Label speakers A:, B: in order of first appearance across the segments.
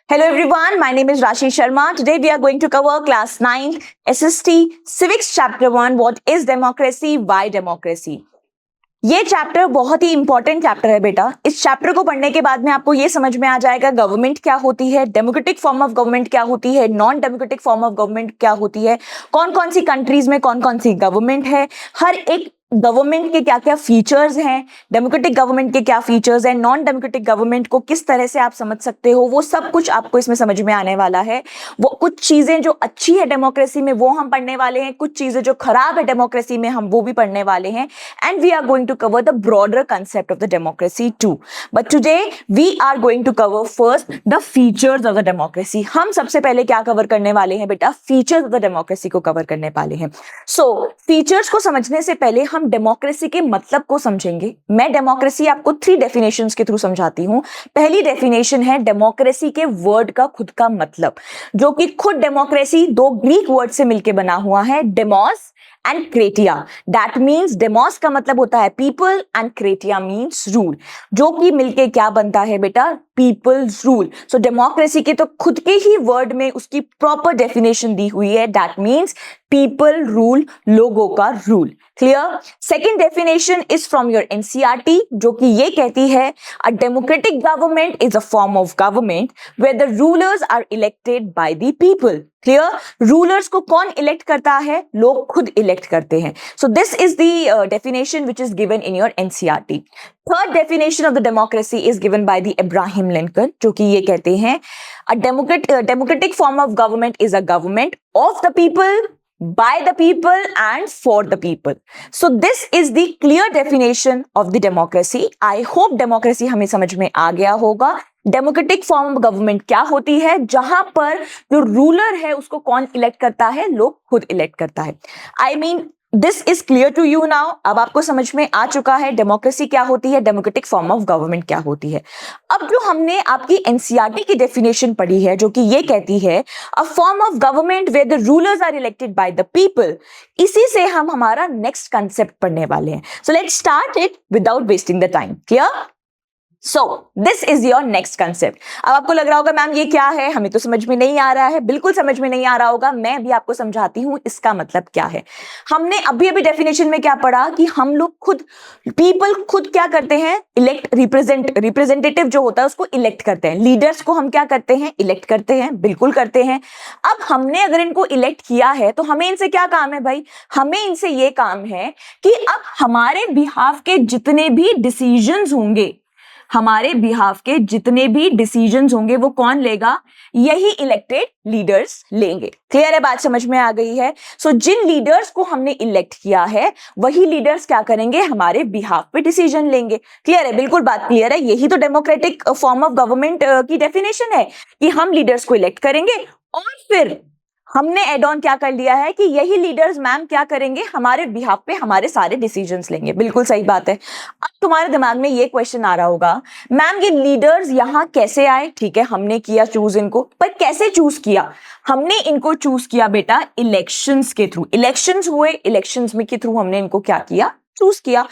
A: Hello everyone, my name is Rashi Sharma. Today we are going to cover class 9th SST Civics chapter 1 what is democracy, why democracy. ये chapter बहुत ही important chapter है बेटा. इस chapter को पढ़ने के बाद में आपको ये समझ में आ जाएगा गवर्नमेंट क्या होती है, डेमोक्रेटिक फॉर्म ऑफ गवर्नमेंट क्या होती है, non democratic form of government क्या होती है, कौन कौन सी कंट्रीज में कौन कौन सी गवर्नमेंट है, हर एक गवर्नमेंट के क्या क्या फीचर्स हैं, डेमोक्रेटिक गवर्नमेंट के क्या फीचर्स हैं, नॉन डेमोक्रेटिक गवर्नमेंट को किस तरह से आप समझ सकते हो, वो सब कुछ आपको इसमें समझ में आने वाला है. वो कुछ चीजें जो अच्छी है डेमोक्रेसी में वो हम पढ़ने वाले हैं, कुछ चीजें जो खराब है डेमोक्रेसी में हम वो भी पढ़ने वाले हैं. And we are going to cover the broader concept of the democracy too. But today we are going to cover first the features of the democracy. हम सबसे पहले क्या कवर करने वाले हैं बेटा? फीचर्स ऑफ द डेमोक्रेसी को कवर करने वाले हैं. सो फीचर्स को समझने से पहले हम डेमोक्रेसी के मतलब को समझेंगे. मैं डेमोक्रेसी आपको 3 डेफिनेशंस के थ्रू समझाती हूं. पहली डेफिनेशन है डेमोक्रेसी के वर्ड का खुद का मतलब, जो कि खुद डेमोक्रेसी 2 ग्रीक वर्ड से मिलकर बना हुआ है, demos and kratia. That means demos का मतलब होता है people and kratia means rule, जो कि मिलके क्या बनता है बेटा? Peoples rule. सो डेमोक्रेसी के तो खुद के ही वर्ड में उसकी प्रॉपर डेफिनेशन दी हुई है. दैट मीन्स पीपल रूल, लोगों का rule. Clear? Second definition is from your NCERT, जो कि ये कहती है a democratic government is a form of government where the rulers are elected by the people. Clear? Rulers को कौन इलेक्ट करता है? लोग खुद इलेक्ट करते हैं. सो this is the definition which is given in your NCERT. Third definition of the democracy is given by the Abraham Lincoln, जो कि ये कहते हैं a democratic form of government is a government of the people, by the people and for the people. So this is the clear definition of the democracy. I hope democracy हमें समझ में आ गया होगा. डेमोक्रेटिक फॉर्म ऑफ गवर्नमेंट क्या होती है? जहां पर जो रूलर है उसको कौन इलेक्ट करता है? लोग खुद इलेक्ट करता है. I mean this is clear to you now. अब आपको समझ में आ चुका है डेमोक्रेसी क्या होती है, डेमोक्रेटिक फॉर्म ऑफ गवर्नमेंट क्या होती है. अब जो हमने आपकी एनसीईआरटी की डेफिनेशन पढ़ी है, जो कि ये कहती है a form of government where the rulers are elected by the people, इसी से हम हमारा नेक्स्ट कंसेप्ट पढ़ने वाले हैं. So let's start it without wasting the time. Clear? So this is your next concept. अब आपको लग रहा होगा मैम ये क्या है, हमें तो समझ में नहीं आ रहा है. बिल्कुल समझ में नहीं आ रहा होगा. मैं अभी आपको समझाती हूं इसका मतलब क्या है. हमने अभी अभी डेफिनेशन में क्या पढ़ा कि हम लोग खुद, पीपल खुद क्या करते हैं? इलेक्ट, रिप्रेजेंटेटिव जो होता है उसको इलेक्ट करते हैं. लीडर्स को हम क्या करते हैं? इलेक्ट करते हैं. बिल्कुल करते हैं. अब हमने अगर इनको इलेक्ट किया है तो हमें इनसे क्या काम है भाई? हमें इनसे ये काम है कि अब हमारे बिहाफ के जितने भी डिसीजंस होंगे, हमारे बिहाफ के जितने भी डिसीजंस होंगे वो कौन लेगा? यही इलेक्टेड लीडर्स लेंगे. क्लियर है? बात समझ में आ गई है? सो जिन लीडर्स को हमने इलेक्ट किया है वही लीडर्स क्या करेंगे? हमारे बिहाफ पे डिसीजन लेंगे. क्लियर है? बिल्कुल बात क्लियर है. यही तो डेमोक्रेटिक फॉर्म ऑफ गवर्नमेंट की डेफिनेशन है कि हम लीडर्स को इलेक्ट करेंगे और फिर हमने एड ऑन क्या कर लिया है कि यही लीडर्स मैम क्या करेंगे? हमारे बिहाफ पे हमारे सारे डिसीजंस लेंगे. बिल्कुल सही बात है. अब तुम्हारे दिमाग में ये क्वेश्चन आ रहा होगा मैम ये लीडर्स यहाँ कैसे आए? ठीक है, हमने किया चूज इनको, पर कैसे चूज किया? हमने इनको चूज किया बेटा इलेक्शंस के थ्रू. इलेक्शंस हुए, इलेक्शंस में के थ्रू हमने इनको क्या किया? चूज किया.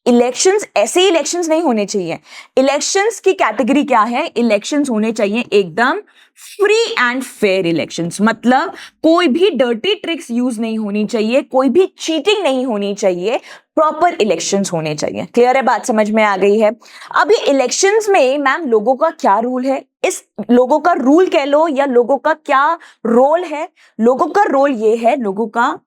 A: इलेक्शंस ऐसे ही इलेक्शंस नहीं होने चाहिए. इलेक्शंस की कैटेगरी क्या है? इलेक्शंस होने चाहिए एकदम फ्री एंड फेयर इलेक्शंस. मतलब कोई भी डर्टी ट्रिक्स यूज नहीं होनी चाहिए, कोई भी चीटिंग नहीं होनी चाहिए, प्रॉपर इलेक्शंस होने चाहिए. क्लियर है? बात समझ में आ गई है? अभी इलेक्शंस में मैम लोगों का क्या रूल है? इस लोगों का रूल कह लो या लोगों का क्या रोल है? लोगों का रोल ये है, लोगों का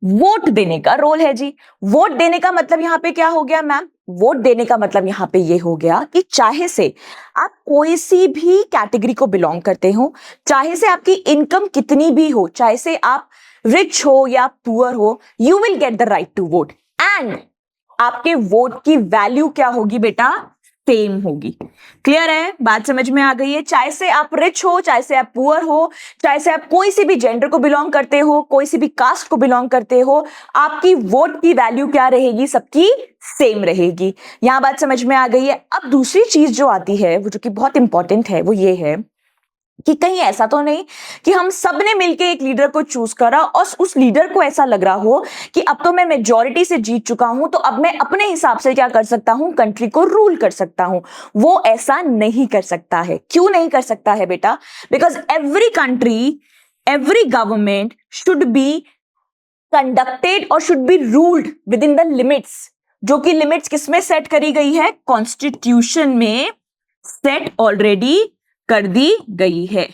A: वोट देने का रोल है जी. वोट देने का मतलब यहां पे क्या हो गया मैम? वोट देने का मतलब यहां पे ये हो गया कि चाहे से आप कोई सी भी कैटेगरी को बिलोंग करते हो, चाहे से आपकी इनकम कितनी भी हो, चाहे से आप रिच हो या पुअर हो, you will get the right to vote. And आपके वोट की वैल्यू क्या होगी बेटा? सेम होगी. क्लियर है? बात समझ में आ गई है? चाहे से आप रिच हो, चाहे से आप पुअर हो, चाहे से आप कोई सी भी जेंडर को बिलोंग करते हो, कोई सी भी कास्ट को बिलोंग करते हो, आपकी वोट की वैल्यू क्या रहेगी? सबकी सेम रहेगी. यहां बात समझ में आ गई है? अब दूसरी चीज जो आती है वो जो कि बहुत इंपॉर्टेंट है वो ये है कि कहीं ऐसा तो नहीं कि हम सब ने मिलके एक लीडर को चूज करा और उस लीडर को ऐसा लग रहा हो कि अब तो मैं मेजॉरिटी से जीत चुका हूं, तो अब मैं अपने हिसाब से क्या कर सकता हूं, कंट्री को रूल कर सकता हूं। वो ऐसा नहीं कर सकता है। क्यों नहीं कर सकता है बेटा? Because every country, every government should be conducted और should be ruled within the limits, जो कि लिमिट्स किसमें सेट करी गई है? कॉन्स्टिट्यूशन में सेट ऑलरेडी कर दी गई है।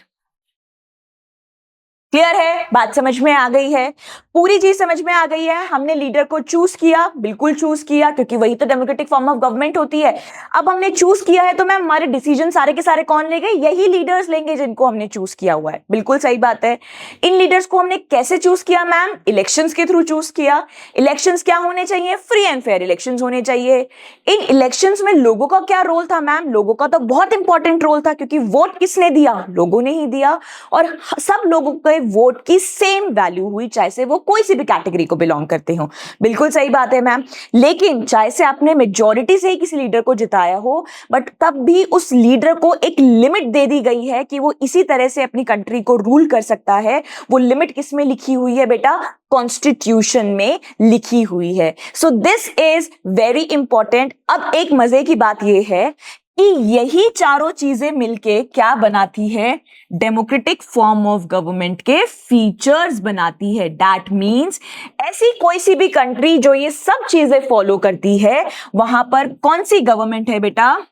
A: क्लियर है? बात समझ में आ गई है? पूरी चीज समझ में आ गई है? हमने लीडर को चूज किया, बिल्कुल चूज किया, क्योंकि वही तो डेमोक्रेटिक फॉर्म ऑफ गवर्नमेंट होती है। अब हमने चूज किया है तो मैम हमारे डिसीजन सारे के सारे कौन लेंगे? यही लीडर्स लेंगे जिनको हमने चूज किया हुआ है। बिल्कुल सही बात है। इन लीडर्स को हमने कैसे चूज किया मैम? इलेक्शंस के थ्रू चूज किया। इलेक्शंस क्या होने चाहिए? फ्री एंड फेयर इलेक्शंस होने चाहिए। इन इलेक्शंस में लोगों का क्या रोल था मैम? लोगों का तो बहुत इंपॉर्टेंट रोल था, क्योंकि वोट किसने दिया? लोगों ने ही दिया। और सब लोगों के वोट की सेम वैल्यू हुई, चाहे से वो कोई सी भी कैटेगरी को बिलोंग करते हो। बिल्कुल सही बात है मैम। लेकिन चाहे से आपने मेजॉरिटी से ही किसी लीडर को जिताया हो, बट तब भी उस लीडर को एक लिमिट दे दी गई है कि वो इसी तरह से अपनी कंट्री को रूल कर सकता है। वो लिमिट किस में लिखी हुई है बेटा? कॉन्स्टिट्यूशन में लिखी हुई है। So this is very important. अब एक मजे की बात यह है कि यही चारों चीजें मिलके क्या बनाती है? डेमोक्रेटिक फॉर्म ऑफ गवर्नमेंट के फीचर्स बनाती है। दैट मीन्स ऐसी कोई सी भी कंट्री जो ये सब चीजें फॉलो करती है, वहां पर कौन सी गवर्नमेंट है बेटा?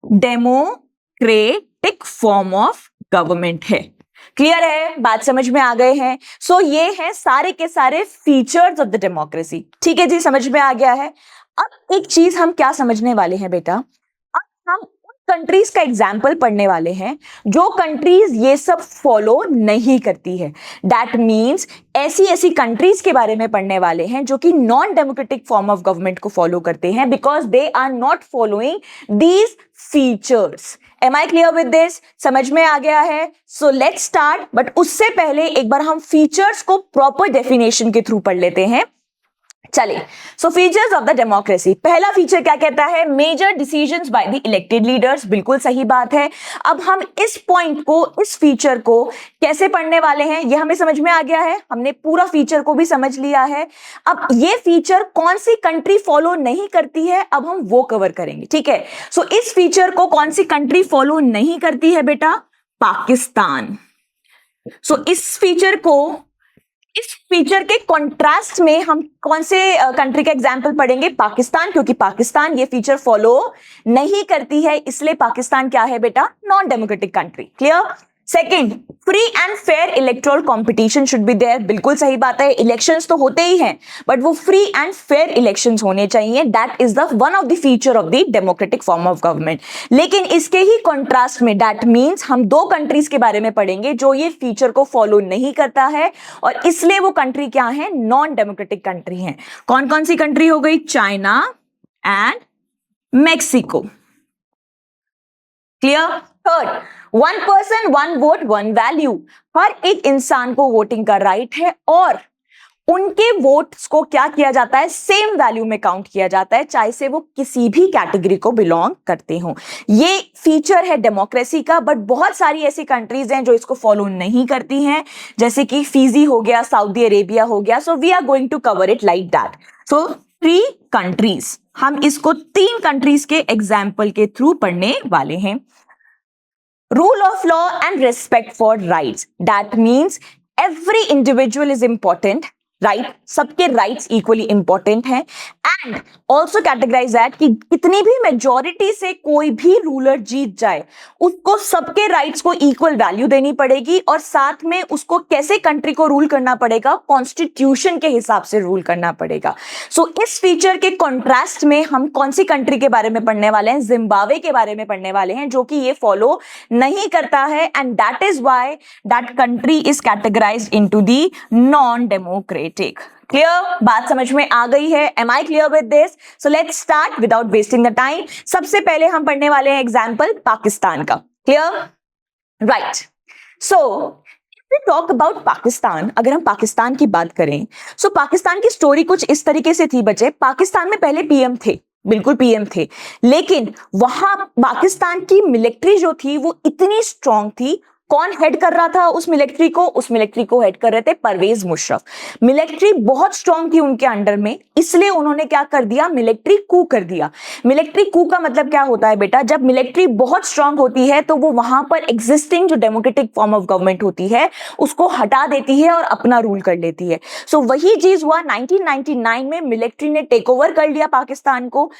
A: डेमोक्रेटिक फॉर्म ऑफ गवर्नमेंट है। क्लियर है? बात समझ में आ गए हैं? सो ये है सारे के सारे फीचर्स ऑफ द डेमोक्रेसी। ठीक है जी, समझ में आ गया है। अब एक चीज हम क्या समझने वाले हैं बेटा? अब हम उन कंट्रीज का एग्जाम्पल पढ़ने वाले हैं जो कंट्रीज ये सब फॉलो नहीं करती है। दैट मीन्स ऐसी ऐसी कंट्रीज के बारे में पढ़ने वाले हैं जो कि non democratic form of government को फॉलो करते हैं, because they are not following these features. Am I clear with this? समझ में आ गया है? सो लेट्स स्टार्ट। बट उससे पहले एक बार हम फीचर्स को प्रॉपर डेफिनेशन के थ्रू पढ़ लेते हैं। चलिए, so features of the democracy. पहला फीचर क्या कहता है? Major decisions by the elected leaders. बिल्कुल सही बात है। अब हम इस पॉइंट को, इस फीचर को कैसे पढ़ने वाले हैं, यह हमें समझ में आ गया है। हमने पूरा फीचर को भी समझ लिया है। अब ये फीचर कौन सी कंट्री फॉलो नहीं करती है, अब हम वो कवर करेंगे। ठीक है? सो इस फीचर को कौन सी कंट्री फॉलो नहीं करती है बेटा? पाकिस्तान। सो इस फीचर के कॉन्ट्रास्ट में हम कौन से कंट्री का एग्जाम्पल पढ़ेंगे? पाकिस्तान, क्योंकि पाकिस्तान ये फीचर फॉलो नहीं करती है, इसलिए पाकिस्तान क्या है बेटा? Non democratic country. Clear? Second, free and fair electoral competition should be there. बिल्कुल सही बात है। इलेक्शंस तो होते ही हैं, बट वो फ्री एंड फेयर इलेक्शंस होने चाहिए। That is the one of the feature of the democratic form of government. लेकिन इसके ही कॉन्ट्रास्ट में, दैट मीन्स हम दो कंट्रीज के बारे में पढ़ेंगे जो ये फीचर को फॉलो नहीं करता है, और इसलिए वो कंट्री क्या है? नॉन डेमोक्रेटिक कंट्री है। कौन कौन सी कंट्री हो गई? China and Mexico. Clear? Third, one person one vote one value. हर एक इंसान को वोटिंग का राइट है, और उनके वोट्स को क्या किया जाता है? सेम वैल्यू में काउंट किया जाता है, चाहे से वो किसी भी कैटेगरी को बिलोंग करते हो। ये फीचर है डेमोक्रेसी का, बट बहुत सारी ऐसी कंट्रीज हैं जो इसको फॉलो नहीं करती हैं, जैसे कि फिजी हो गया, सऊदी अरेबिया हो गया। So we are going to cover it like that. So 3 countries, हम इसको 3 कंट्रीज के एग्जाम्पल के थ्रू पढ़ने वाले हैं। Rule of law and respect for rights. That means every individual is important, right? सबके rights equally important हैं, and also categorize that कि कितनी भी majority से कोई भी ruler जीत जाए, उसको सबके rights को equal value देनी पड़ेगी, और साथ में उसको कैसे country को rule करना पड़ेगा? Constitution के हिसाब से rule करना पड़ेगा। So इस feature के contrast में हम कौन सी country के बारे में पढ़ने वाले हैं? जिम्बाब्वे के बारे में पढ़ने वाले हैं, जो कि ये follow नहीं करता है, and that is why that country is categorized into the non-democratic. Clear? बात समझ में आ गई है? Am I clear with this? So let's start without wasting the time. सबसे पहले हम पढ़ने वाले हैं एग्जाम्पल पाकिस्तान का। Clear? Right. So talk about Pakistan, अगर हम पाकिस्तान की बात करें, सो पाकिस्तान की स्टोरी कुछ इस तरीके से थी बच्चे। पाकिस्तान में पहले पीएम थे, बिल्कुल पीएम थे, लेकिन वहां पाकिस्तान की मिलिट्री जो थी वो इतनी स्ट्रांग थी। कौन हेड कर रहा था उस मिलिट्री को? उस मिलिट्री को हेड कर रहे थे परवेज मुशर्रफ। मिलिट्री बहुत स्ट्रांग थी उनके अंडर में, इसलिए उन्होंने क्या कर दिया, मिलिट्री कू कर दिया। मिलिट्री कू का मतलब क्या होता है बेटा? जब मिलिट्री बहुत स्ट्रांग होती है तो वो वहां पर एग्जिस्टिंग जो डेमोक्रेटिक फॉर्म ऑफ गवर्नमेंट होती है उसको हटा देती है और अपना रूल कर लेती है। सो वही चीज हुआ 1999 में, मिलिट्री ने टेक ओवर कर लिया पाकिस्तान को।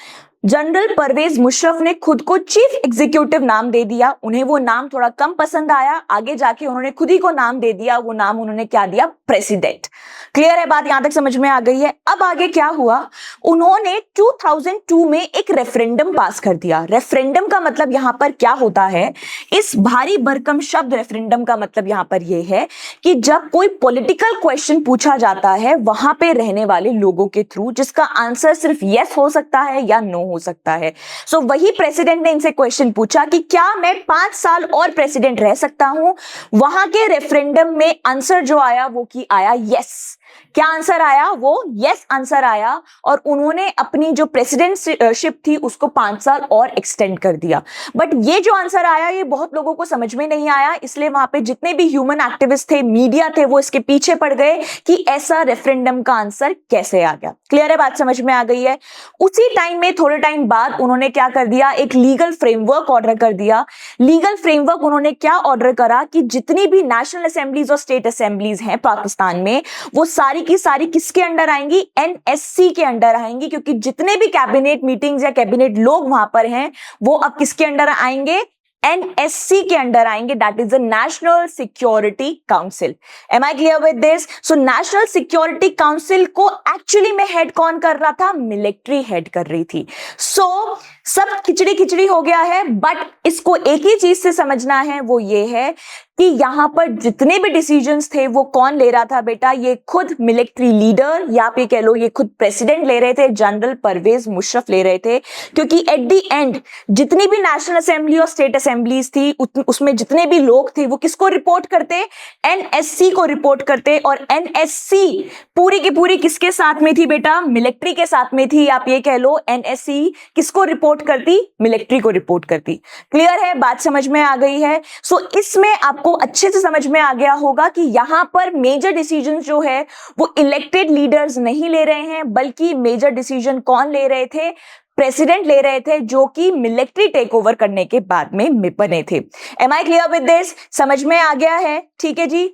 A: जनरल परवेज मुशर्रफ ने खुद को चीफ एग्जीक्यूटिव नाम दे दिया। उन्हें वो नाम थोड़ा कम पसंद आया, आगे जाके उन्होंने खुद ही को नाम दे दिया। वो नाम उन्होंने क्या दिया? प्रेसिडेंट। क्लियर है बात? यहां तक समझ में आ गई है? अब आगे क्या हुआ, उन्होंने 2002 में एक रेफरेंडम पास कर दिया। रेफरेंडम का मतलब यहां पर क्या होता है? इस भारी भरकम शब्द रेफरेंडम का मतलब यहां पर यह है कि जब कोई पॉलिटिकल क्वेश्चन पूछा जाता है वहां पे रहने वाले लोगों के थ्रू, जिसका आंसर सिर्फ यस हो सकता है या नो हो सकता है। सो वही प्रेसिडेंट ने इनसे क्वेश्चन पूछा कि क्या मैं 5 साल और प्रेसिडेंट रह सकता हूं? वहां के रेफरेंडम में आंसर जो आया वो की आया यस। क्या आंसर आया? वो यस आंसर आया, और उन्होंने अपनी जो प्रेसिडेंटशिप थी उसको 5 साल और एक्सटेंड कर दिया। बट ये जो आंसर आया ये बहुत लोगों को समझ में नहीं आया, इसलिए वहां पे जितने भी ह्यूमन एक्टिविस्ट थे, मीडिया थे, वो इसके पीछे पड़ गए कि ऐसा रेफरेंडम का आंसर कैसे आ गया। क्लियर है बात? समझ में आ गई है? उसी टाइम में थोड़े टाइम बाद उन्होंने क्या कर दिया, एक लीगल फ्रेमवर्क ऑर्डर कर दिया। लीगल फ्रेमवर्क उन्होंने क्या ऑर्डर करा कि जितनी भी नेशनल असेंबलीज और स्टेट असेंबलीज हैं पाकिस्तान में, वो सारी की सारी किसके अंडर आएंगी? एनएससी के अंडर आएंगी, क्योंकि जितने भी कैबिनेट मीटिंग्स या कैबिनेट लोग वहां पर हैं वो अब किसके अंडर आएंगे? एनएससी के अंडर आएंगे, that is the national security council. Am I clear with this? So national security council को एक्चुअली में हेड कौन कर रहा था? मिलिट्री हेड कर रही थी। सो सब खिचड़ी खिचड़ी हो गया है, बट इसको एक ही चीज से समझना है, वो ये है कि यहां पर जितने भी डिसीजंस थे वो कौन ले रहा था बेटा? ये खुद मिलिट्री लीडर, या फिर कह लो ये खुद प्रेसिडेंट ले रहे थे, जनरल परवेज मुशर्रफ ले रहे थे। क्योंकि एट द एंड जितनी भी नेशनल असेंबली और स्टेट असेंबलीज थी उसमें जितने भी लोग थे वो किसको रिपोर्ट करते? एनएससी को रिपोर्ट करते। और एनएससी पूरी की पूरी किसके साथ में थी बेटा? मिलिट्री के साथ में थी। आप ये कह लो एनएससी किसको रिपोर्ट करती? मिलिट्री को रिपोर्ट करती। क्लियर है बात? समझ में आ गई है? सो इसमें आपको अच्छे से समझ में आ गया होगा कि यहां पर मेजर डिसीजन जो है वो इलेक्टेड लीडर्स नहीं ले रहे हैं, बल्कि मेजर डिसीजन कौन ले रहे थे? प्रेसिडेंट ले रहे थे, जो कि मिलिट्री टेक ओवर करने के बाद में बने थे। Am I clear with this? समझ में आ गया है? ठीक है जी।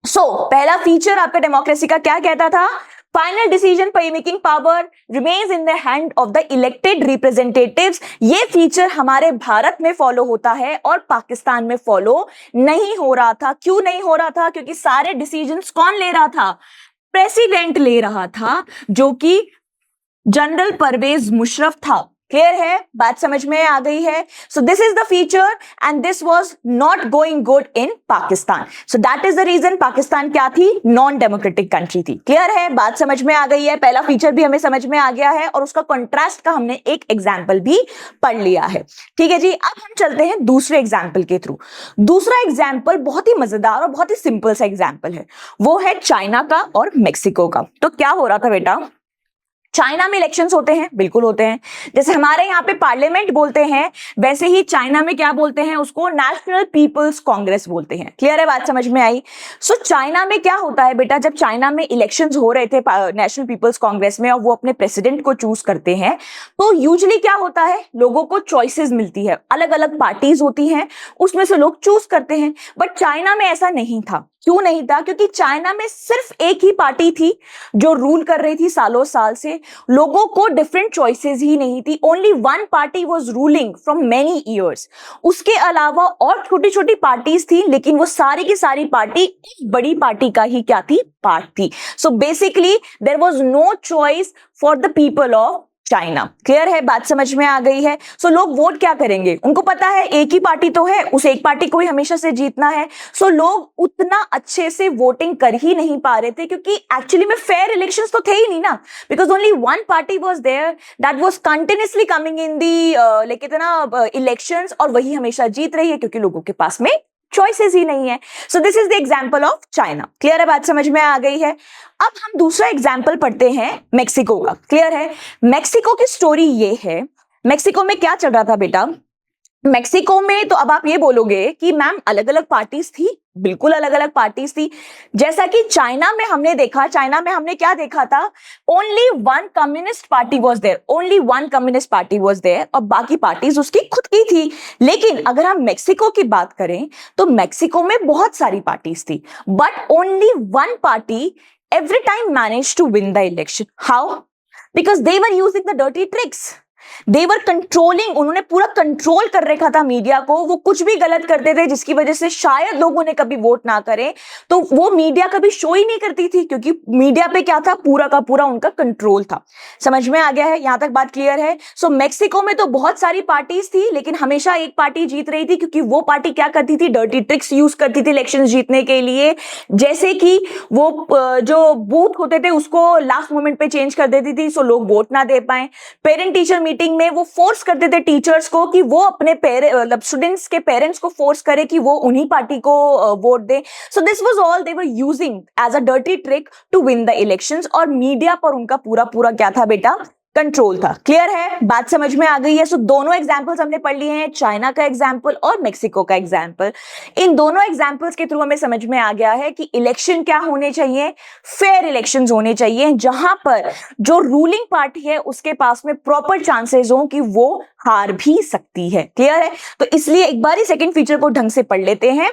A: सो पहला फीचर आपका डेमोक्रेसी का क्या कहता था? Final decision making power remains in the hand of the elected representatives. ये फीचर हमारे भारत में फॉलो होता है और पाकिस्तान में फॉलो नहीं हो रहा था। क्यों नहीं हो रहा था? क्योंकि सारे डिसीजंस कौन ले रहा था? प्रेसिडेंट ले रहा था, जो कि जनरल परवेज मुशर्रफ था। क्लियर है बात? समझ में आ गई है? So this is the feature and this was not going good in Pakistan. So that is the reason Pakistan क्या थी? नॉन डेमोक्रेटिक कंट्री थी। क्लियर है बात? समझ में आ गई है? पहला फीचर भी हमें समझ में आ गया है और उसका कॉन्ट्रास्ट का हमने एक एग्जाम्पल भी पढ़ लिया है। ठीक है जी। अब हम चलते हैं दूसरे एग्जाम्पल के थ्रू। दूसरा एग्जाम्पल बहुत ही मजेदार और बहुत ही सिंपल सा एग्जाम्पल है, वो है चाइना का और मेक्सिको का। तो क्या हो रहा था बेटा? चाइना में इलेक्शंस होते हैं, बिल्कुल होते हैं। जैसे हमारे यहाँ पे पार्लियामेंट बोलते हैं, वैसे ही चाइना में क्या बोलते हैं? उसको नेशनल पीपल्स कांग्रेस बोलते हैं। क्लियर है बात? समझ में आई? सो चाइना में क्या होता है बेटा? जब चाइना में इलेक्शंस हो रहे थे नेशनल पीपल्स कांग्रेस में और वो अपने प्रेसिडेंट को चूज करते हैं, तो यूजुअली क्या होता है? लोगों को चॉइसेस मिलती है, अलग अलग पार्टीज होती हैं, उसमें से लोग चूज करते हैं। बट चाइना में ऐसा नहीं था। क्यों नहीं था? क्योंकि चाइना में सिर्फ एक ही पार्टी थी जो रूल कर रही थी सालों साल से। लोगों को डिफरेंट चॉइसेस ही नहीं थी। Only one party was ruling from many years. उसके अलावा और छोटी छोटी पार्टीज थी, लेकिन वो सारी की सारी पार्टी एक बड़ी पार्टी का ही क्या थी? पार्ट थी। So basically there was no choice for the people of China. Clear है बात? समझ में आ गई है? सो लोग वोट क्या करेंगे? उनको पता है एक ही पार्टी तो है, उस एक पार्टी को ही हमेशा से जीतना है। सो लोग उतना अच्छे से वोटिंग कर ही नहीं पा रहे थे, क्योंकि एक्चुअली में फेयर इलेक्शंस तो थे ही नहीं ना, because only one party was there that was continuously coming in the elections, और वही हमेशा जीत रही है क्योंकि लोगों के पास में चॉइसेस ही नहीं है। So this is the example of China. Clear है, बात समझ में आ गई है। अब हम दूसरा एग्जांपल पढ़ते हैं मेक्सिको का। क्लियर है, मेक्सिको की स्टोरी ये है। मेक्सिको में क्या चल रहा था बेटा, मेक्सिको में तो अब आप ये बोलोगे कि मैम अलग अलग पार्टीज थी, बिल्कुल अलग अलग पार्टीज थी। जैसा कि चाइना में हमने देखा, चाइना में हमने क्या देखा था, only one communist party was there, only one communist party was there, और बाकी पार्टीज उसकी खुद की थी। लेकिन अगर हम मेक्सिको की बात करें तो मेक्सिको में बहुत सारी पार्टीज थी, but only one party every time managed to win the election. How? Because they were using the dirty tricks. They were controlling, उन्होंने पूरा कंट्रोल कर रखा था मीडिया को। वो कुछ भी गलत करते थे जिसकी वजह से शायद लोगों ने कभी वोट ना करें, तो वो मीडिया कभी शो ही नहीं करती थी, क्योंकि मीडिया पे क्या था, पूरा का पूरा उनका कंट्रोल था। समझ में आ गया है, यहां तक बात क्लियर है। सो मेक्सिको में तो बहुत सारी पार्टीज थी, लेकिन हमेशा एक पार्टी जीत रही थी, क्योंकि वो पार्टी क्या करती थी, डर्टी ट्रिक्स यूज करती थी इलेक्शन जीतने के लिए। जैसे कि वो जो बूथ होते थे उसको लास्ट मोमेंट पे चेंज कर देती थी, सो लोग वोट ना दे पाए। पेरेंट टीचर मीटिंग में वो फोर्स करते थे टीचर्स को कि वो अपने मतलब स्टूडेंट्स के पेरेंट्स को फोर्स करे कि वो उन्हीं पार्टी को वोट दे। So this was all they were using as a dirty trick to win the elections, और मीडिया पर उनका पूरा पूरा क्या था बेटा, कंट्रोल था। क्लियर है, बात समझ में आ गई है। सो दोनों एग्जांपल्स हमने पढ़ लिए हैं, चाइना का एग्जांपल और मेक्सिको का एग्जांपल। इन दोनों एग्जांपल्स के थ्रू हमें समझ में आ गया है कि इलेक्शन क्या होने चाहिए, फेयर इलेक्शंस होने चाहिए, जहां पर जो रूलिंग पार्टी है उसके पास में प्रॉपर चांसेस हो कि वो हार भी सकती है। क्लियर है, तो इसलिए एक बार ही सेकंड फीचर को ढंग से पढ़ लेते हैं।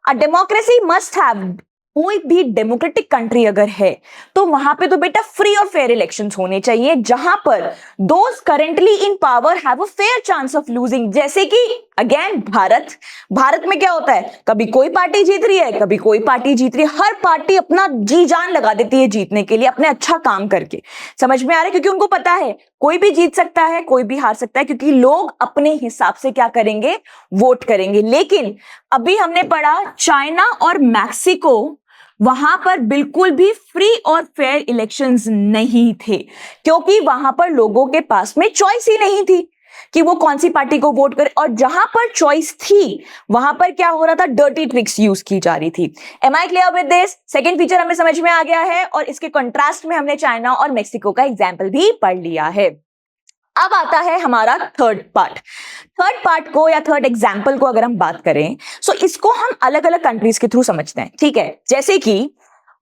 A: अ डेमोक्रेसी मस्ट हैव, कोई भी डेमोक्रेटिक कंट्री अगर है तो वहां पे तो बेटा फ्री और फेयर इलेक्शंस होने चाहिए, जहां पर those currently in power have a fair chance of losing. जैसे कि अगेन भारत में क्या होता है, कभी कोई पार्टी जीत रही है, कभी कोई पार्टी जीत रही है, हर पार्टी अपना जी जान लगा देती है जीतने के लिए, अपने अच्छा काम करके। समझ में आ रहा है, क्योंकि उनको पता है कोई भी जीत सकता है, कोई भी हार सकता है, क्योंकि लोग अपने हिसाब से क्या करेंगे, वोट करेंगे। लेकिन अभी हमने पढ़ा चाइना और मैक्सिको, वहां पर बिल्कुल भी फ्री और फेयर इलेक्शंस नहीं थे, क्योंकि वहां पर लोगों के पास में चॉइस ही नहीं थी कि वो कौन सी पार्टी को वोट करे। और जहां पर चॉइस थी वहां पर क्या हो रहा था, डर्टी ट्रिक्स यूज की जा रही थी। Am I clear with this? Second feature हमें समझ में आ गया है, और इसके कंट्रास्ट में हमने चाइना और मेक्सिको का एग्जाम्पल भी पढ़ लिया है। अब आता है हमारा थर्ड पार्ट को या थर्ड एग्जाम्पल को अगर हम बात करें, सो इसको हम अलग अलग कंट्रीज के थ्रू समझते हैं। ठीक है, जैसे कि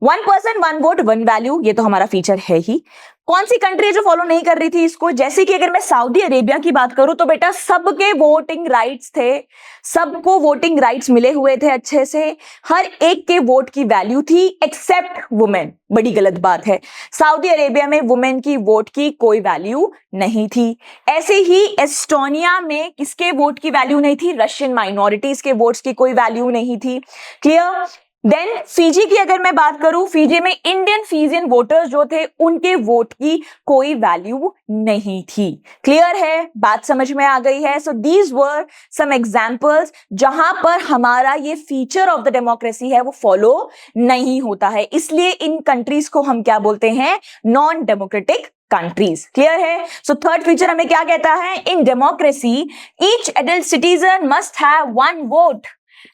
A: one person one vote one value, ये तो हमारा फीचर है ही। कौन सी कंट्री है जो फॉलो नहीं कर रही थी इसको? जैसे कि अगर मैं सऊदी अरेबिया की बात करूं तो बेटा सबके वोटिंग राइट्स थे, सबको वोटिंग राइट्स मिले हुए थे अच्छे से, हर एक के वोट की वैल्यू थी एक्सेप्ट वुमेन। बड़ी गलत बात है, सऊदी अरेबिया में वुमेन की वोट की कोई वैल्यू नहीं थी। ऐसे ही एस्टोनिया में किसके वोट की वैल्यू नहीं थी? रशियन माइनॉरिटीज के वोट्स की कोई वैल्यू नहीं थी। क्लियर? देन फीजी की अगर मैं बात करूं, फीजी में इंडियन फीजियन वोटर्स जो थे उनके वोट की कोई वैल्यू नहीं थी। क्लियर है, बात समझ में आ गई है? So these were some examples जहां पर हमारा ये फीचर ऑफ द डेमोक्रेसी है वो फॉलो नहीं होता है, इसलिए इन कंट्रीज को हम क्या बोलते हैं? Non democratic countries. क्लियर है? सो थर्ड फीचर हमें क्या कहता है? In democracy each adult citizen must have one vote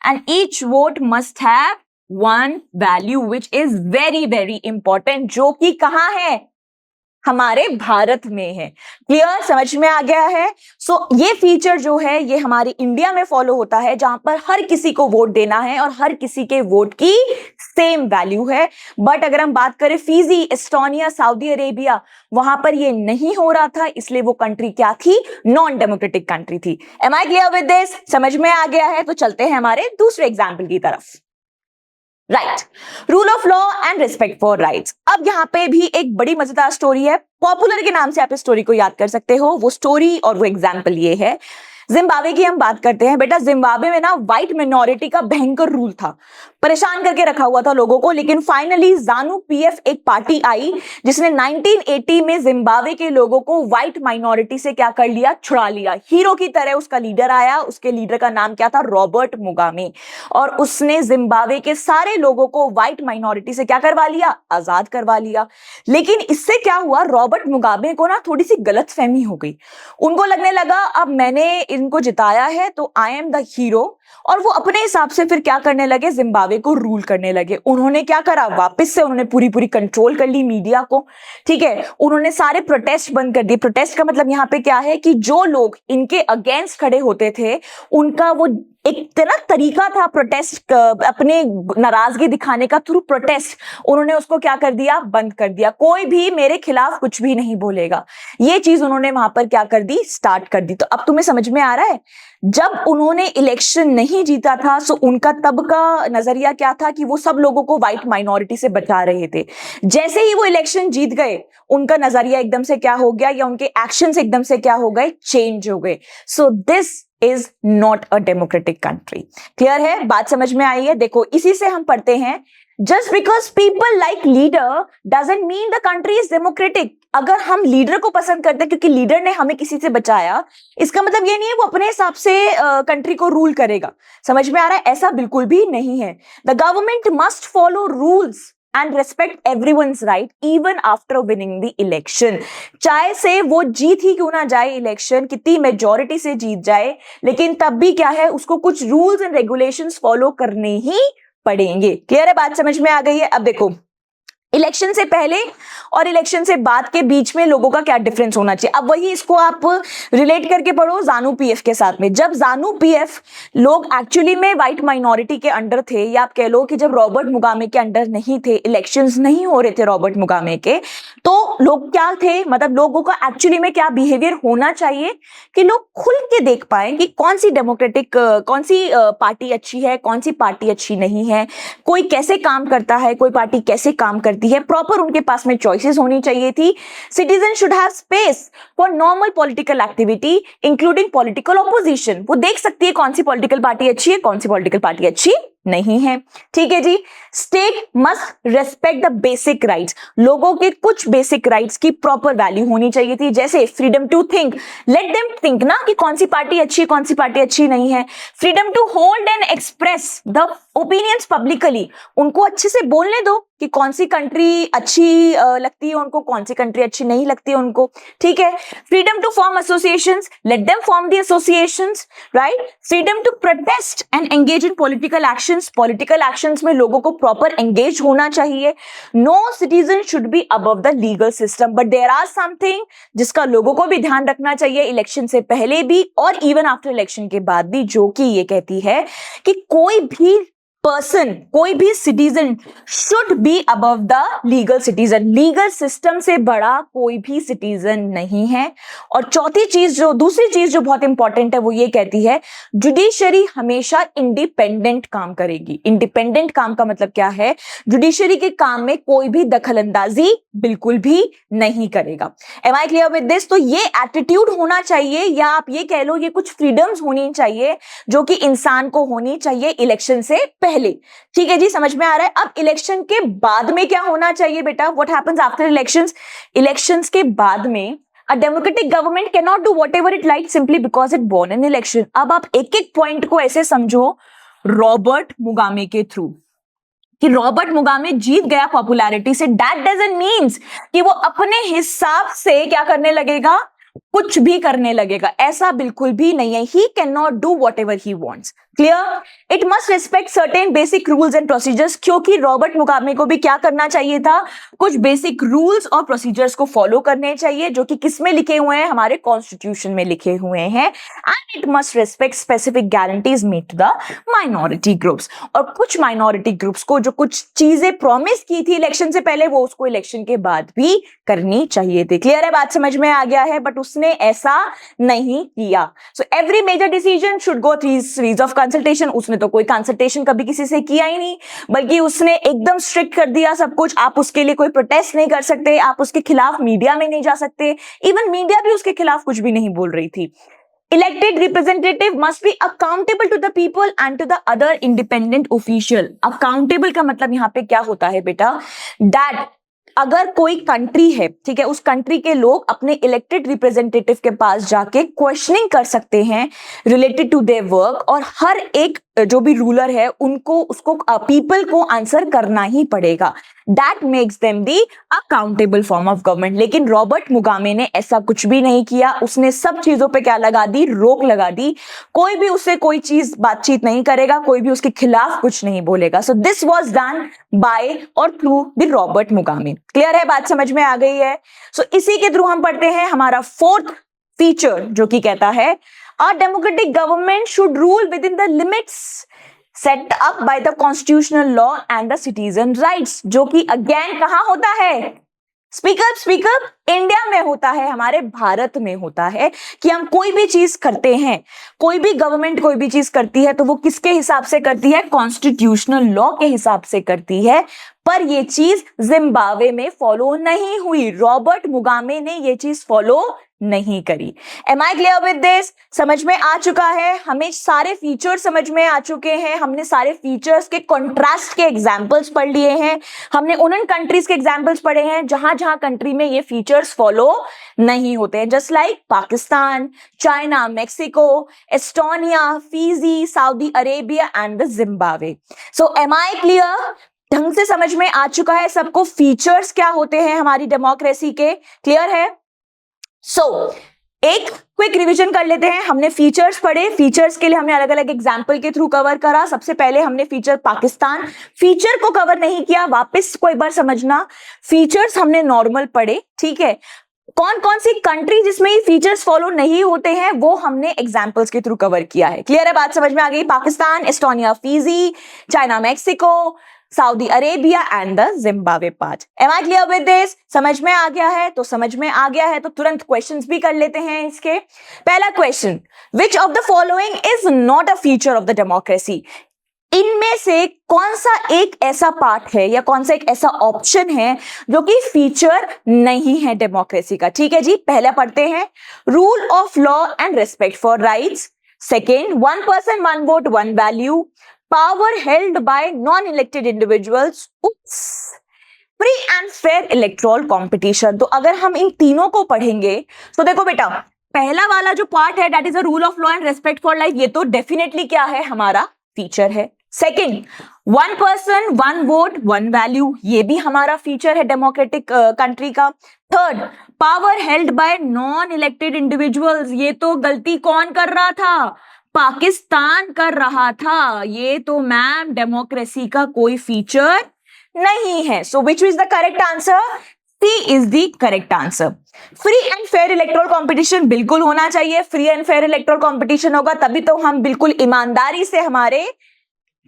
A: and each vote must have one value which is very very important, जो कि कहां है? हमारे भारत में है। क्लियर, समझ में आ गया है? सो ये फीचर जो है ये हमारे इंडिया में फॉलो होता है, जहां पर हर किसी को वोट देना है और हर किसी के वोट की सेम वैल्यू है। बट अगर हम बात करें फिजी, एस्टोनिया, सऊदी अरेबिया, वहां पर ये नहीं हो रहा था, इसलिए वो कंट्री क्या थी? नॉन डेमोक्रेटिक कंट्री थी। Am I clear with this? समझ में आ गया है? तो चलते हैं हमारे दूसरे एग्जाम्पल की तरफ। Right, rule of law and respect for rights. अब यहाँ पे भी एक बड़ी मजेदार स्टोरी है, पॉपुलर के नाम से आप इस स्टोरी को याद कर सकते हो। वो स्टोरी और वो एग्जाम्पल ये है, जिम्बाब्वे की हम बात करते हैं। बेटा जिम्बाब्वे में ना व्हाइट मिनॉरिटी का भयंकर रूल था, परेशान करके रखा हुआ था लोगों को। लेकिन फाइनली जानु पीएफ एक पार्टी आई जिसने 1980 में जिम्बाब्वे के लोगों को व्हाइट माइनॉरिटी से क्या कर लिया? छुड़ा लिया। हीरो की तरह उसका लीडर आया, उसके लीडर का नाम क्या था? Robert Mugabe. और उसने जिम्बाब्वे के सारे लोगों को व्हाइट माइनॉरिटी से क्या करवा लिया? आजाद करवा लिया। लेकिन इससे क्या हुआ? रॉबर्ट मुगाबे को ना थोड़ी सी गलतफहमी हो गई। उनको लगने लगा अब मैंने इनको जिताया है तो आई एम द हीरो, और वो अपने हिसाब से फिर क्या करने लगे, जिम्बाब्वे को रूल करने लगे। उन्होंने क्या करा, वापस से उन्होंने पूरी कंट्रोल कर ली मीडिया को, ठीक है। उन्होंने सारे प्रोटेस्ट बंद कर दिए। प्रोटेस्ट का मतलब यहाँ पे क्या है कि जो लोग इनके अगेंस्ट खड़े होते थे उनका वो एक ना तरीका था प्रोटेस्ट, अपने नाराजगी दिखाने का थ्रू प्रोटेस्ट, उन्होंने उसको क्या कर दिया, बंद कर दिया। कोई भी मेरे खिलाफ कुछ भी नहीं बोलेगा, ये चीज उन्होंने वहां पर क्या कर दी, स्टार्ट कर दी। तो अब तुम्हें समझ में आ रहा है, जब उन्होंने इलेक्शन नहीं जीता था सो उनका तब का नजरिया क्या था कि वो सब लोगों को व्हाइट माइनॉरिटी से बचा रहे थे। जैसे ही वो इलेक्शन जीत गए उनका नजरिया एकदम से क्या हो गया, या उनके एक्शंस एकदम से क्या हो गए, चेंज हो गए। सो this is not a democratic country. Clear है, बात समझ में आई है? देखो इसी से हम पढ़ते हैं, just because people like leader doesn't mean the country is democratic. अगर हम लीडर को पसंद करते हैं क्योंकि लीडर ने हमें किसी से बचाया, इसका मतलब ये नहीं है वो अपने हिसाब से कंट्री को रूल करेगा। समझ में आ रहा है? ऐसा बिल्कुल भी नहीं है। The government must follow rules and respect everyone's right even after winning the election। चाहे से वो जीत ही क्यों ना जाए इलेक्शन, कितनी मेजॉरिटी से जीत जाए, लेकिन तब भी क्या है, उसको कुछ रूल्स एंड रेगुलेशंस फॉलो करने ही पड़ेंगे। क्लियर है, बात समझ में आ गई है? अब देखो इलेक्शन से पहले और इलेक्शन से बाद के बीच में लोगों का क्या डिफरेंस होना चाहिए। अब वही इसको आप रिलेट करके पढ़ो जानू पीएफ के साथ में। जब जानू पीएफ लोग एक्चुअली में व्हाइट माइनॉरिटी के अंडर थे, या आप कह लो कि जब रॉबर्ट मुगाबे के अंडर नहीं थे, इलेक्शंस नहीं हो रहे थे रॉबर्ट मुगाबे के, तो लोग क्या थे, मतलब लोगों का एक्चुअली में क्या बिहेवियर होना चाहिए कि लोग खुल के देख पाए कि कौन सी डेमोक्रेटिक, कौन सी पार्टी अच्छी है, कौन सी पार्टी अच्छी नहीं है, कोई कैसे काम करता है, कोई पार्टी कैसे काम करती है। प्रॉपर उनके पास में चॉइसेस होनी चाहिए थी। Citizen should have space for normal political activity including political opposition. वो देख सकती है कौन सी पॉलिटिकल पार्टी अच्छी है, कौन सी पॉलिटिकल पार्टी अच्छी नहीं है। ठीक है जी। State must respect the basic rights. लोगों के कुछ बेसिक राइट्स की प्रॉपर वैल्यू होनी चाहिए थी, जैसे freedom to think, let them think ना कि कौन सी पार्टी अच्छी है, कौन सी पार्टी अच्छी नहीं है। Freedom to hold and express the opinions publicly, उनको अच्छे से बोलने दो कि कौन सी कंट्री अच्छी लगती है उनको, कौन सी कंट्री अच्छी नहीं लगती है उनको। ठीक है। Freedom to form associations, let them form the associations, right. Freedom to protest and engage in political actions, political actions में लोगों को प्रॉपर एंगेज होना चाहिए। No citizen should be above the legal system, but there are something जिसका लोगों को भी ध्यान रखना चाहिए इलेक्शन से पहले भी और इवन आफ्टर इलेक्शन के बाद भी, जो कि ये कहती है कि कोई भी पर्सन, कोई भी citizen should be above the legal citizen. Legal system से बड़ा कोई भी सिटीजन नहीं है। और चौथी चीज, जो दूसरी चीज जो बहुत इंपॉर्टेंट है, वो ये कहती है जुडिशरी हमेशा इंडिपेंडेंट काम करेगी। इंडिपेंडेंट काम का मतलब क्या है, जुडिशरी के काम में कोई भी दखलंदाजी बिल्कुल भी नहीं करेगा। Am I clear with this? तो ये एटीट्यूड होना चाहिए, या आप ये कह लो ये कुछ फ्रीडम्स होनी चाहिए जो कि इंसान को होनी चाहिए इलेक्शन से पहले। ठीक है जी, समझ में आ रहा है? अब इलेक्शन के बाद में क्या होना चाहिए बेटा? What happens after elections? Elections के बाद में a democratic government cannot do whatever it likes simply because it won an election। अब आप एक एक पॉइंट को ऐसे समझो रॉबर्ट मुगाबे के थ्रू, कि रॉबर्ट मुगाबे जीत गया पॉपुलैरिटी से, दैट डजंट मीन्स कि वो अपने हिसाब से क्या करने लगेगा, कुछ भी करने लगेगा। ऐसा बिल्कुल भी नहीं है। He can not do what ever he wants. Clear? It must respect certain basic rules and procedures, क्योंकि रॉबर्ट मुगाबे को भी क्या करना चाहिए था, कुछ बेसिक रूल्स और प्रोसीजर्स को फॉलो करने चाहिए, जो कि किस में लिखे हुए हैं, हमारे कॉन्स्टिट्यूशन में लिखे हुए हैं। And it must respect specific guarantees made to the minority groups. और कुछ माइनॉरिटी ग्रुप्स को जो कुछ चीजें प्रॉमिस की थी इलेक्शन से पहले, वो उसको इलेक्शन के बाद भी करनी चाहिए थी। क्लियर है? बात समझ में आ गया है? बट उसने ऐसा नहीं किया। So every major decision should go through series of consultation. उसने तो कोई कंसल्टेशन कभी किसी से किया ही नहीं, बल्कि उसने एकदम स्ट्रिक्ट कर दिया सब कुछ। आप उसके लिए कोई प्रोटेस्ट नहीं कर सकते, आप उसके खिलाफ मीडिया में नहीं जा सकते, इवन मीडिया भी उसके खिलाफ कुछ भी नहीं बोल रही थी। Elected representative must be accountable to the people and to the other independent official। Accountable का मतलब यहाँ पे क्या होता है बेटा, that अगर कोई कंट्री है, ठीक है, उस कंट्री के लोग अपने इलेक्टेड रिप्रेजेंटेटिव के पास जाके क्वेश्चनिंग कर सकते हैं रिलेटेड टू देयर वर्क, और हर एक जो भी रूलर है उनको उसको पीपल को आंसर करना ही पड़ेगा. That makes them the accountable form of government. लेकिन रॉबर्ट मुगामे ने ऐसा कुछ भी नहीं किया. उसने सब चीजों पे क्या लगा दी? रोक लगा दी. कोई भी उससे कोई चीज बातचीत नहीं करेगा, कोई भी उसके खिलाफ कुछ नहीं बोलेगा. सो दिस वाज डन बाय और थ्रू द रॉबर्ट मुगामे. क्लियर है? बात समझ में आ गई है? सो इसी के थ्रू हम पढ़ते हैं हमारा फोर्थ फीचर, जो कि कहता है a democratic government should rule within the limits set up by the constitutional law and the citizen rights, जो कि अगेन कहां होता है? स्पीकर इंडिया में होता है, हमारे भारत में होता है कि हम कोई भी चीज करते हैं, कोई भी गवर्नमेंट कोई भी चीज करती है तो वो किसके हिसाब से करती है? कॉन्स्टिट्यूशनल लॉ के हिसाब से करती है. पर ये चीज जिम्बाब्वे में फॉलो नहीं हुई. रॉबर्ट मुगामे ने ये चीज फॉलो नहीं करी. Am I clear with this? समझ में आ चुका है? हमें सारे फीचर्स समझ में आ चुके हैं. हमने सारे फीचर्स के कॉन्ट्रास्ट के एग्जांपल्स पढ़ लिए हैं. हमने उन कंट्रीज के एग्जांपल्स पढ़े हैं जहां जहां कंट्री में ये फीचर्स फॉलो नहीं होते हैं. Just like Pakistan, China, Mexico, Estonia, Fiji, Saudi Arabia and the Zimbabwe. So am I clear? ढंग से समझ में आ चुका है सबको फीचर्स क्या होते हैं हमारी डेमोक्रेसी के? क्लियर है? सो एक क्विक रिवीजन कर लेते हैं. हमने फीचर्स पढ़े. फीचर्स के लिए हमने अलग अलग एग्जांपल के थ्रू कवर करा. सबसे पहले हमने फीचर पाकिस्तान, फीचर को कवर नहीं किया. वापस को एक बार समझना. फीचर्स हमने नॉर्मल पढ़े, ठीक है. कौन कौन सी कंट्री जिसमें ये फीचर्स फॉलो नहीं होते हैं वो हमने एग्जांपल्स के थ्रू कवर किया है. क्लियर है? बात समझ में आ गई? Pakistan, Estonia, Fiji, China, Mexico, Saudi Arabia and the Zimbabwe part. Am I clear with this? समझ में आ गया है? तो समझ में आ गया है तो तुरंत क्वेश्चंस भी कर लेते हैं इसके. पहला question, which of the following is not a feature of the democracy? इनमें से कौन सा एक ऐसा पार्ट है या कौन सा एक ऐसा ऑप्शन है जो कि फीचर नहीं है डेमोक्रेसी का? ठीक है जी, पहला पढ़ते हैं. Rule of law and respect for rights. Second, one person one vote one value. Power held by non-elected individuals. Free and fair electoral competition. तो अगर हम इन तीनों को पढ़ेंगे तो देखो बेटा, पहला वाला जो पार्ट है that is a rule of law and respect for life, ये तो डेफिनेटली क्या है? हमारा फीचर है. Second, one person one vote one value, ये भी हमारा फीचर है डेमोक्रेटिक कंट्री का. Third, power held by non elected individuals, ये तो गलती कौन कर रहा था? पाकिस्तान कर रहा था. ये तो मैम डेमोक्रेसी का कोई फीचर नहीं है. So which is the correct answer? C is the correct answer. Free and fair electoral competition बिल्कुल होना चाहिए. Free and fair electoral competition होगा तभी तो हम बिल्कुल ईमानदारी से हमारे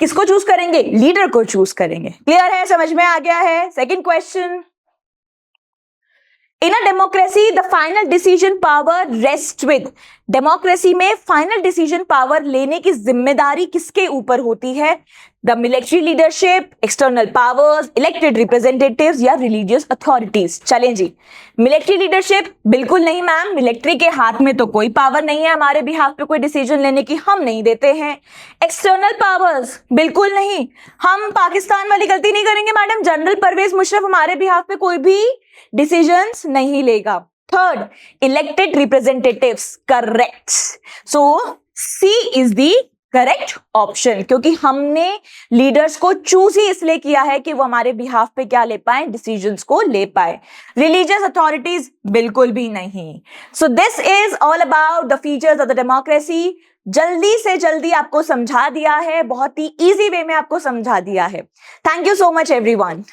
A: किसको चूज करेंगे? लीडर को चूज करेंगे. क्लियर है? समझ में आ गया है? Second question, in a democracy the final decision power rest with. Democracy में फाइनल डिसीजन पावर लेने की जिम्मेदारी किसके ऊपर होती है? The military leadership, external powers, elected representatives या रिलीजियस अथॉरिटीज. चलें जी, मिलिट्री लीडरशिप बिल्कुल नहीं मैम. मिलिट्री के हाथ में तो कोई पावर नहीं है हमारे बिहाफ पे कोई डिसीजन लेने की, हम नहीं देते हैं. एक्सटर्नल पावर्स बिल्कुल नहीं. हम पाकिस्तान वाली गलती नहीं करेंगे मैडम. जनरल परवेज मुशर्रफ हमारे बिहाफ पे कोई भी डिसीजंस नहीं लेगा. Third, elected representatives, correct. So C is the correct option, क्योंकि हमने लीडर्स को चूज ही इसलिए किया है कि वो हमारे बिहाफ पे क्या ले पाए? डिसीजंस को ले पाए. रिलीजियस अथॉरिटीज बिल्कुल भी नहीं. सो this is all about the features of the democracy. जल्दी से जल्दी आपको समझा दिया है, बहुत ही इजी वे में आपको समझा दिया है. Thank you so much everyone.